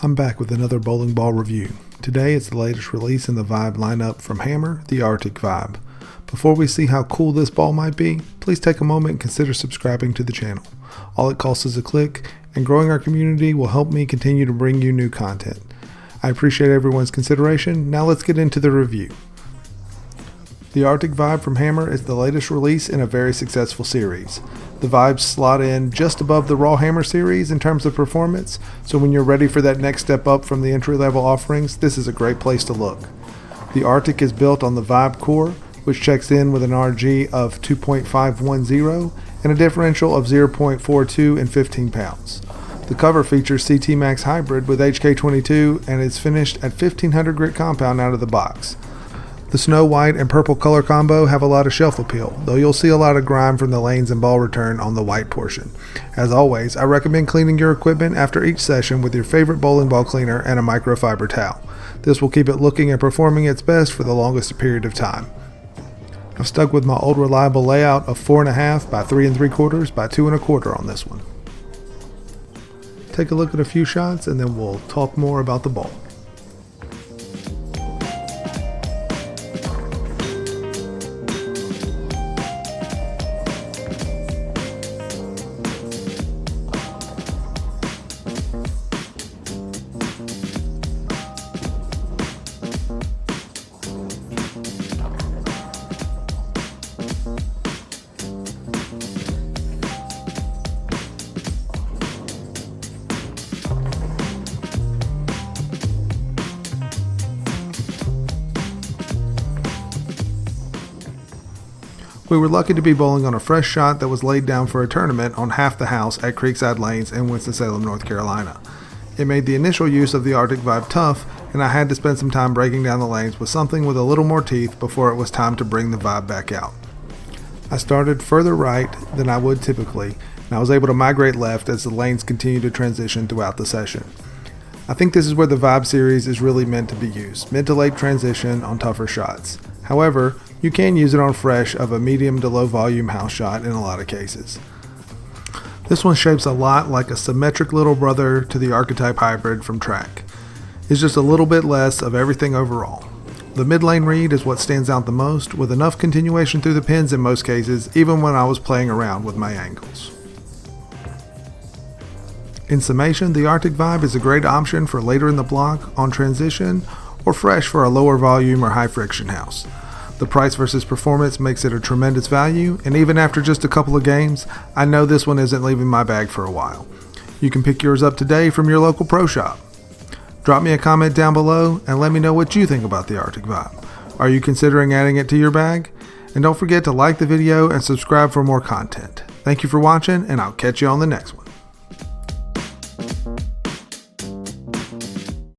I'm back with another bowling ball review. Today it's the latest release in the Vibe lineup from Hammer, the Arctic Vibe. Before we see how cool this ball might be, please take a moment and consider subscribing to the channel. All it costs is a click, and growing our community will help me continue to bring you new content. I appreciate everyone's consideration. Now let's get into the review. The Arctic Vibe from Hammer is the latest release in a very successful series. The Vibes slot in just above the Raw Hammer series in terms of performance, so when you're ready for that next step up from the entry-level offerings, this is a great place to look. The Arctic is built on the Vibe core, which checks in with an RG of 2.510 and a differential of 0.42 and 15 pounds. The cover features CT Max Hybrid with HK22 and is finished at 1500 grit compound out of the box. The snow white and purple color combo have a lot of shelf appeal, though you'll see a lot of grime from the lanes and ball return on the white portion. As always, I recommend cleaning your equipment after each session with your favorite bowling ball cleaner and a microfiber towel. This will keep it looking and performing its best for the longest period of time. I've stuck with my old reliable layout of 4.5 by 3 3/4 by 2 1/4 on this one. Take a look at a few shots and then we'll talk more about the ball. We were lucky to be bowling on a fresh shot that was laid down for a tournament on half the house at Creekside Lanes in Winston-Salem, North Carolina. It made the initial use of the Arctic Vibe tough, and I had to spend some time breaking down the lanes with something with a little more teeth before it was time to bring the Vibe back out. I started further right than I would typically, and I was able to migrate left as the lanes continued to transition throughout the session. I think this is where the Vibe series is really meant to be used, mid to late transition on tougher shots. However, you can use it on fresh of a medium to low volume house shot in a lot of cases. This one shapes a lot like a symmetric little brother to the Archetype Hybrid from Track. It's just a little bit less of everything overall. The mid lane read is what stands out the most, with enough continuation through the pins in most cases, even when I was playing around with my angles. In summation, the Arctic Vibe is a great option for later in the block, on transition, or fresh for a lower volume or high friction house. The price versus performance makes it a tremendous value, and even after just a couple of games, I know this one isn't leaving my bag for a while. You can pick yours up today from your local pro shop. Drop me a comment down below and let me know what you think about the Arctic Vibe. Are you considering adding it to your bag? And don't forget to like the video and subscribe for more content. Thank you for watching, and I'll catch you on the next one.